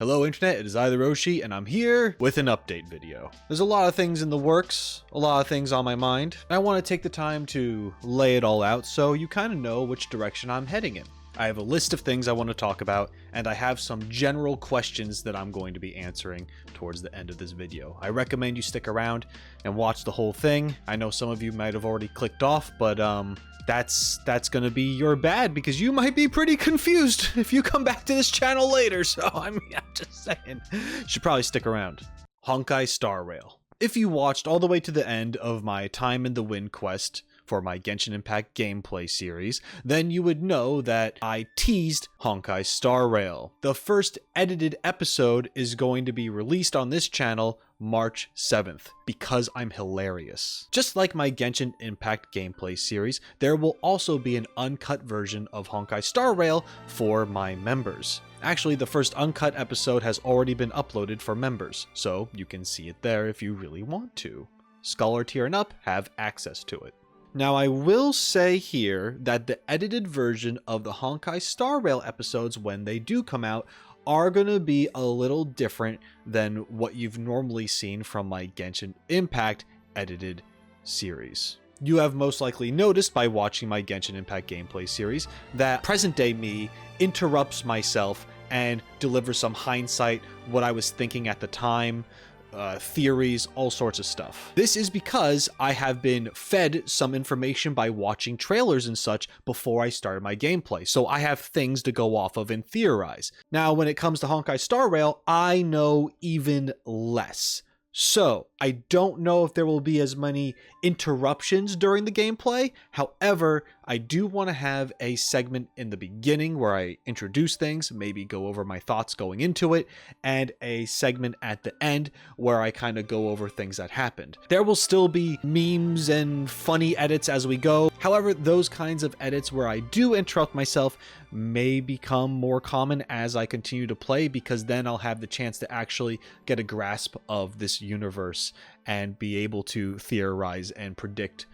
Hello Internet, it is I, the Roshi, and I'm here with an update video. There's a lot of things in the works, a lot of things on my mind. I want to take the time to lay it all out so you kind of know which direction I'm heading in. I have a list of things I want to talk about, and I have some general questions that I'm going to be answering towards the end of this video. I recommend you stick around and watch the whole thing. I know some of you might have already clicked off, but that's gonna be your bad because you might be pretty confused if you come back to this channel later. So I'm just saying, you should probably stick around. Honkai Star Rail. If you watched all the way to the end of my Time in the Wind quest for my Genshin Impact gameplay series, then you would know that I teased Honkai Star Rail. The first edited episode is going to be released on this channel March 7th, because I'm hilarious. Just like my Genshin Impact gameplay series, there will also be an uncut version of Honkai Star Rail for my members. Actually, the first uncut episode has already been uploaded for members, so you can see it there if you really want to. Scholar tier and up have access to it. Now, I will say here that the edited version of the Honkai Star Rail episodes, when they do come out, are going to be a little different than what you've normally seen from my Genshin Impact edited series. You have most likely noticed by watching my Genshin Impact gameplay series that present day me interrupts myself and delivers some hindsight, what I was thinking at the time, theories, all sorts of stuff. This is because I have been fed some information by watching trailers and such before I started my gameplay, so I have things to go off of and theorize. Now, when it comes to Honkai Star Rail, I know even less. So, I don't know if there will be as many interruptions during the gameplay. However, I do want to have a segment in the beginning where I introduce things, maybe go over my thoughts going into it, and a segment at the end where I kind of go over things that happened. There will still be memes and funny edits as we go. However, those kinds of edits where I do interrupt myself may become more common as I continue to play, because then I'll have the chance to actually get a grasp of this universe and be able to theorize and predict,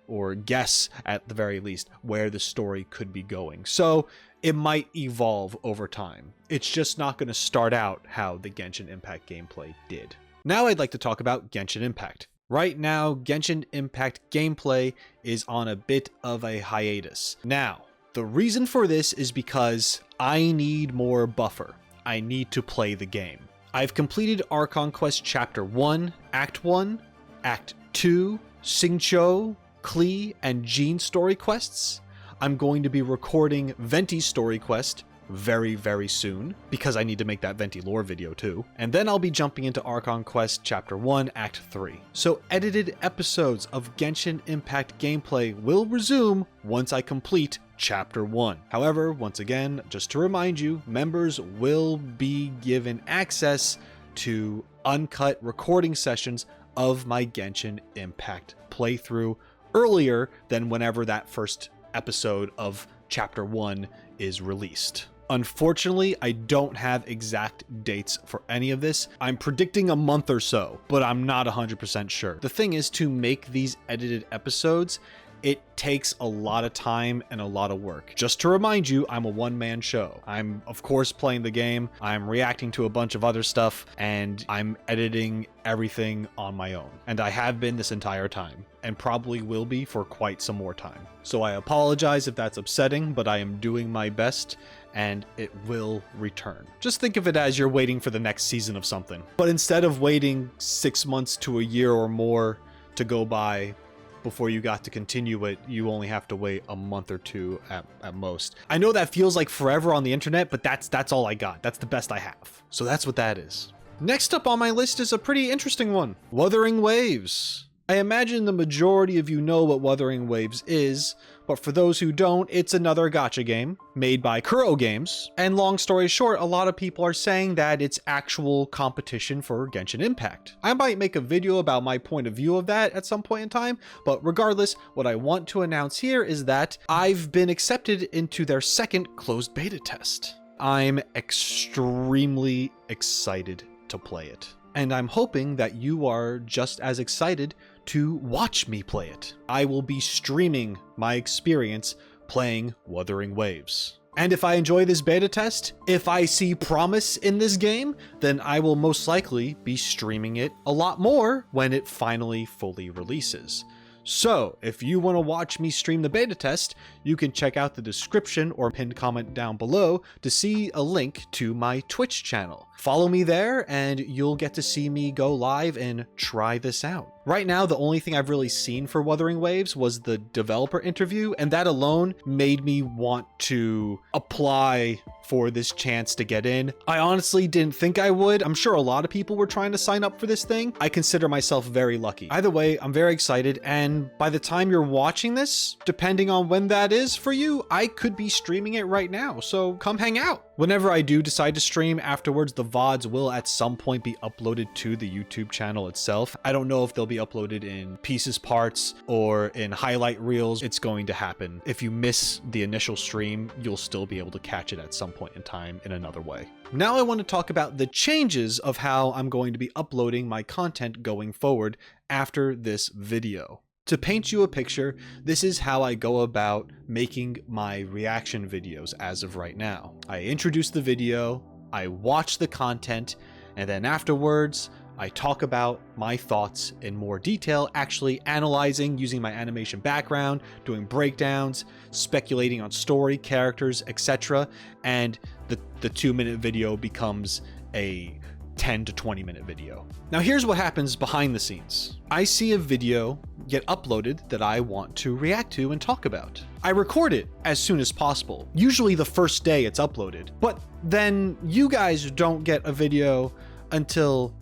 or guess at the very least, where the story could be going. So it might evolve over time. It's just not going to start out how the Genshin Impact gameplay did. Now I'd like to talk about Genshin Impact. Right now, Genshin Impact gameplay is on a bit of a hiatus. Now, the reason for this is because I need more buffer. I need to play the game. I've completed Archon Quest Chapter 1, Act 1, Act 2, Xingqiu, Klee, and Jean story quests. I'm going to be recording Venti's story quest very soon, because I need to make that Venti lore video too. And then I'll be jumping into Archon Quest Chapter 1, Act 3. So edited episodes of Genshin Impact gameplay will resume once I complete Chapter 1. However, once again, just to remind you, members will be given access to uncut recording sessions of my Genshin Impact playthrough earlier than whenever that first episode of Chapter 1 is released. Unfortunately, I don't have exact dates for any of this. I'm predicting a month or so, but I'm not 100% sure. The thing is, to make these edited episodes, it takes a lot of time and a lot of work. Just to remind you, I'm a one-man show. I'm, of course, playing the game, I'm reacting to a bunch of other stuff, and I'm editing everything on my own. And I have been this entire time, and probably will be for quite some more time. So I apologize if that's upsetting, but I am doing my best, and it will return. Just think of it as you're waiting for the next season of something. But instead of waiting 6 months to a year or more to go by before you got to continue it, you only have to wait a month or two at most. I know that feels like forever on the internet, but that's all I got. That's the best I have. So that's what that is. Next up on my list is a pretty interesting one. Wuthering Waves. I imagine the majority of you know what Wuthering Waves is, but for those who don't, it's another gacha game made by Kuro Games. And long story short, a lot of people are saying that it's actual competition for Genshin Impact. I might make a video about my point of view of that at some point in time, but regardless, what I want to announce here is that I've been accepted into their second closed beta test. I'm extremely excited to play it, and I'm hoping that you are just as excited to watch me play it. I will be streaming my experience playing Wuthering Waves. And if I enjoy this beta test, if I see promise in this game, then I will most likely be streaming it a lot more when it finally fully releases. So if you want to watch me stream the beta test, you can check out the description or pinned comment down below to see a link to my Twitch channel. Follow me there and you'll get to see me go live and try this out. Right now, the only thing I've really seen for Wuthering Waves was the developer interview, and that alone made me want to apply for this chance to get in. I honestly didn't think I would. I'm sure a lot of people were trying to sign up for this thing. I consider myself very lucky. Either way, I'm very excited, and by the time you're watching this, depending on when that is for you, I could be streaming it right now, so come hang out. Whenever I do decide to stream afterwards, the VODs will at some point be uploaded to the YouTube channel itself. I don't know if they'll be uploaded in pieces, parts, or in highlight reels. It's going to happen. If you miss the initial stream, you'll still be able to catch it at some point in time in another way. Now I want to talk about the changes of how I'm going to be uploading my content going forward after this video. To paint you a picture, this is how I go about making my reaction videos as of right now. I introduce the video, I watch the content, and then afterwards, I talk about my thoughts in more detail, actually analyzing using my animation background, doing breakdowns, speculating on story, characters, etc. And the 2-minute video becomes a 10 to 20 minute video. Now here's what happens behind the scenes. I see a video get uploaded that I want to react to and talk about. I record it as soon as possible, usually the first day it's uploaded, but then you guys don't get a video until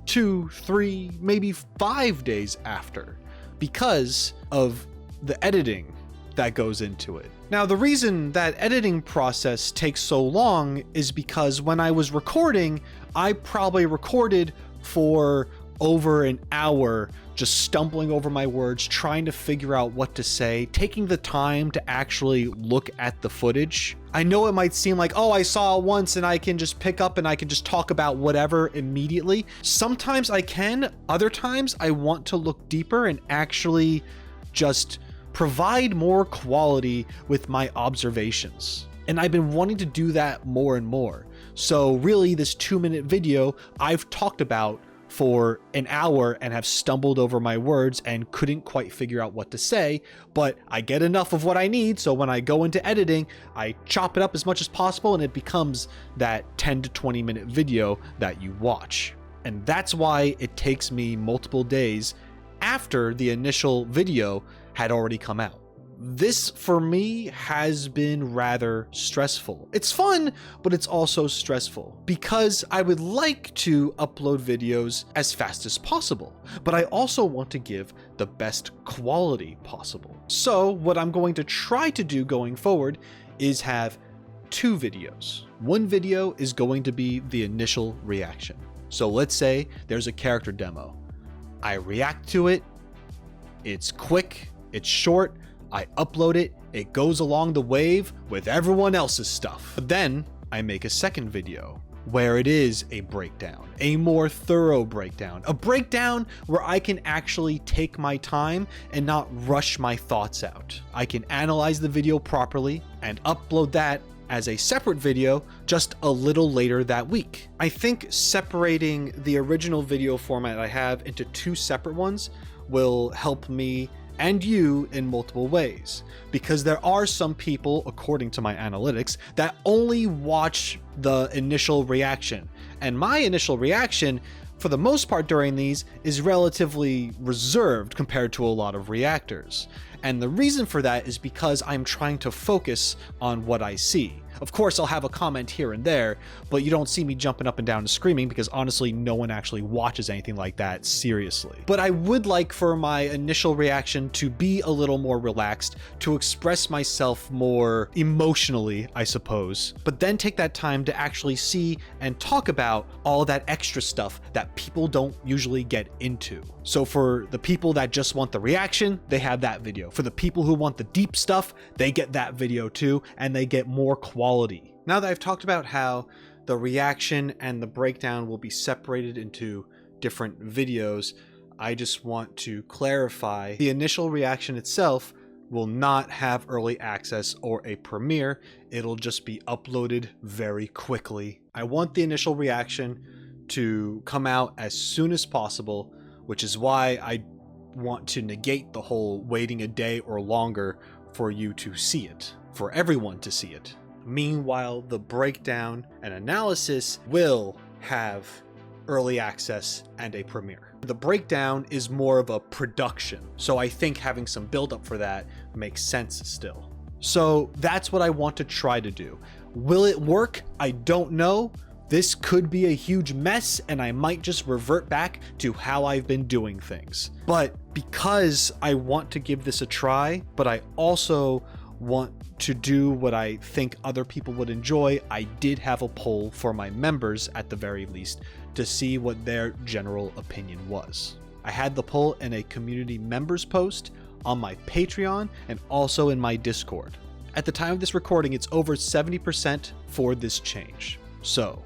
2, 3, maybe 5 days after because of the editing that goes into it. Now, the reason that editing process takes so long is because when I was recording, I probably recorded for over an hour, just stumbling over my words, trying to figure out what to say, taking the time to actually look at the footage. I know it might seem like, oh, I saw it once and I can just pick up and I can just talk about whatever immediately. Sometimes I can, other times I want to look deeper and actually just provide more quality with my observations. And I've been wanting to do that more and more. So really this 2-minute video I've talked about for an hour and have stumbled over my words and couldn't quite figure out what to say, but I get enough of what I need, so when I go into editing, I chop it up as much as possible and it becomes that 10 to 20 minute video that you watch. And that's why it takes me multiple days after the initial video had already come out. This, for me, has been rather stressful. It's fun, but it's also stressful because I would like to upload videos as fast as possible, but I also want to give the best quality possible. So what I'm going to try to do going forward is have 2 videos. One video is going to be the initial reaction. So let's say there's a character demo. I react to it, it's quick, it's short, I upload it, it goes along the wave with everyone else's stuff. But then I make a second video where it is a breakdown, a more thorough breakdown, a breakdown where I can actually take my time and not rush my thoughts out. I can analyze the video properly and upload that as a separate video just a little later that week. I think separating the original video format I have into 2 separate ones will help me and you in multiple ways, because there are some people, according to my analytics, that only watch the initial reaction. And my initial reaction, for the most part during these, is relatively reserved compared to a lot of reactors. And the reason for that is because I'm trying to focus on what I see. Of course, I'll have a comment here and there, but you don't see me jumping up and down and screaming because honestly, no one actually watches anything like that seriously. But I would like for my initial reaction to be a little more relaxed, to express myself more emotionally, I suppose, but then take that time to actually see and talk about all that extra stuff that people don't usually get into. So for the people that just want the reaction, they have that video. For the people who want the deep stuff, they get that video too, and they get more quality. Now that I've talked about how the reaction and the breakdown will be separated into different videos, I just want to clarify the initial reaction itself will not have early access or a premiere. It'll just be uploaded very quickly. I want the initial reaction to come out as soon as possible, which is why I want to negate the whole waiting a day or longer for you to see it, for everyone to see it. Meanwhile, the breakdown and analysis will have early access and a premiere. The breakdown is more of a production, so I think having some build up for that makes sense still. So that's what I want to try to do. Will it work? I don't know. This could be a huge mess and I might just revert back to how I've been doing things. But because I want to give this a try, but I also want to do what I think other people would enjoy, I did have a poll for my members at the very least to see what their general opinion was. I had the poll in a community members post on my Patreon and also in my Discord. At the time of this recording, it's over 70% for this change. So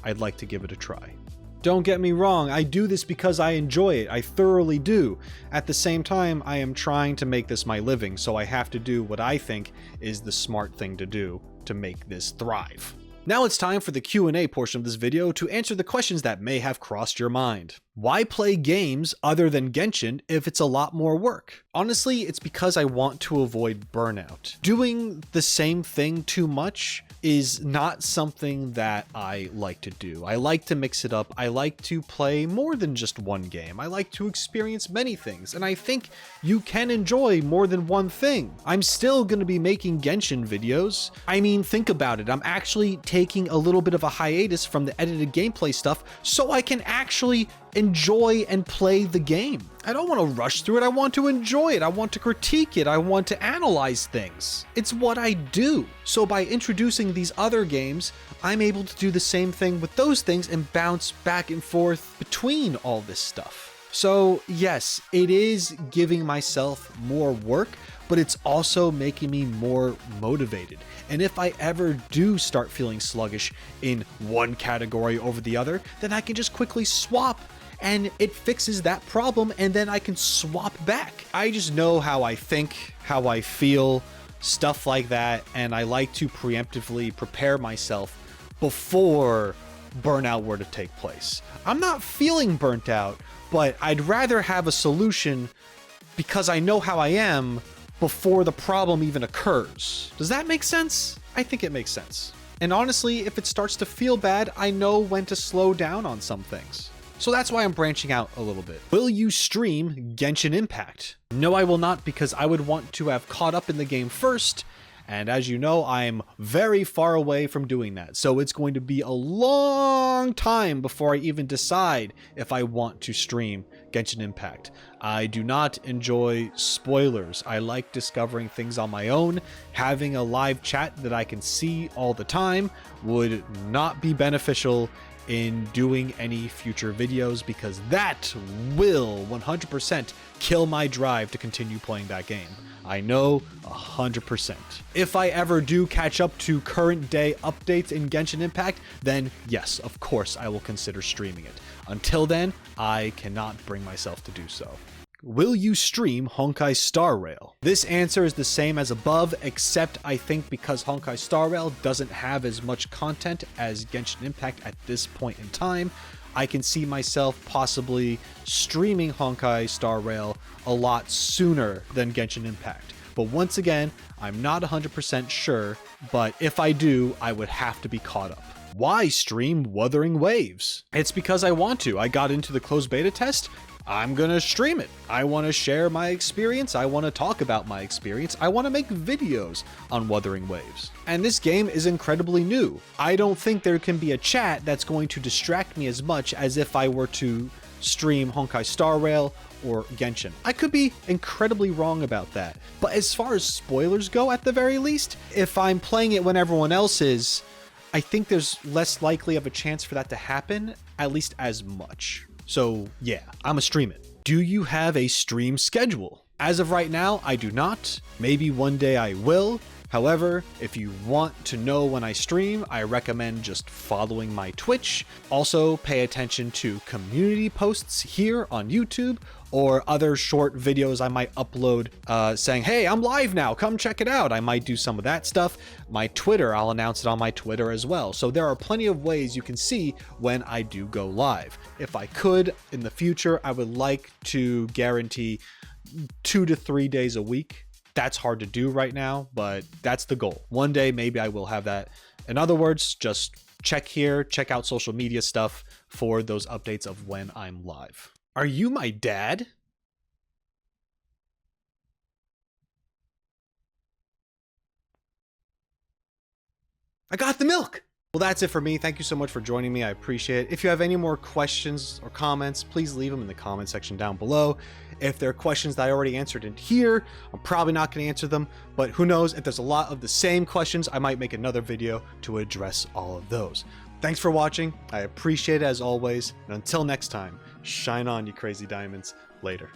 I'd like to give it a try. Don't get me wrong, I do this because I enjoy it. I thoroughly do. At the same time, I am trying to make this my living, so I have to do what I think is the smart thing to do to make this thrive. Now it's time for the Q&A portion of this video to answer the questions that may have crossed your mind. Why play games other than Genshin if it's a lot more work? Honestly, it's because I want to avoid burnout. Doing the same thing too much is not something that I like to do. I like to mix it up. I like to play more than just one game. I like to experience many things, and I think you can enjoy more than one thing. I'm still going to be making Genshin videos. I mean, think about it. I'm actually taking a little bit of a hiatus from the edited gameplay stuff so I can actually enjoy and play the game. I don't want to rush through it. I want to enjoy it. I want to critique it. I want to analyze things. It's what I do. So by introducing these other games, I'm able to do the same thing with those things and bounce back and forth between all this stuff. So yes, it is giving myself more work, but it's also making me more motivated. And if I ever do start feeling sluggish in one category over the other, then I can just quickly swap and it fixes that problem, and then I can swap back. I just know how I think, how I feel, stuff like that, and I like to preemptively prepare myself before burnout were to take place. I'm not feeling burnt out, but I'd rather have a solution because I know how I am before the problem even occurs. Does that make sense? I think it makes sense. And honestly, if it starts to feel bad, I know when to slow down on some things. So that's why I'm branching out a little bit. Will you stream Genshin Impact? No, I will not, because I would want to have caught up in the game first. And as you know, I'm very far away from doing that. So it's going to be a long time before I even decide if I want to stream Genshin Impact. I do not enjoy spoilers. I like discovering things on my own. Having a live chat that I can see all the time would not be beneficial in doing any future videos, because that will 100% kill my drive to continue playing that game. I know 100%. If I ever do catch up to current day updates in Genshin Impact, then yes, of course I will consider streaming it. Until then, I cannot bring myself to do so. Will you stream Honkai Star Rail? This answer is the same as above, except I think because Honkai Star Rail doesn't have as much content as Genshin Impact at this point in time, I can see myself possibly streaming Honkai Star Rail a lot sooner than Genshin Impact. But once again, I'm not 100% sure, but if I do, I would have to be caught up. Why stream Wuthering Waves? It's because I want to. I got into the closed beta test. I'm gonna stream it. I want to share my experience. I want to talk about my experience. I want to make videos on Wuthering Waves. And this game is incredibly new. I don't think there can be a chat that's going to distract me as much as if I were to stream Honkai Star Rail or Genshin. I could be incredibly wrong about that. But as far as spoilers go, at the very least, if I'm playing it when everyone else is, I think there's less likely of a chance for that to happen, at least as much. So yeah, I'ma stream it. Do you have a stream schedule? As of right now, I do not. Maybe one day I will. However, if you want to know when I stream, I recommend just following my Twitch. Also, pay attention to community posts here on YouTube or other short videos I might upload saying, hey, I'm live now, come check it out. I might do some of that stuff. My Twitter, I'll announce it on my Twitter as well. So there are plenty of ways you can see when I do go live. If I could, in the future, I would like to guarantee 2 to 3 days a week. That's hard to do right now, but that's the goal. One day, maybe I will have that. In other words, just check here, check out social media stuff for those updates of when I'm live. Are you my dad? I got the milk! Well, that's it for me. Thank you so much for joining me. I appreciate it. If you have any more questions or comments, please leave them in the comment section down below. If there are questions that I already answered in here, I'm probably not going to answer them, but who knows, if there's a lot of the same questions, I might make another video to address all of those. Thanks for watching. I appreciate it as always. And until next time, shine on, you crazy diamonds. Later.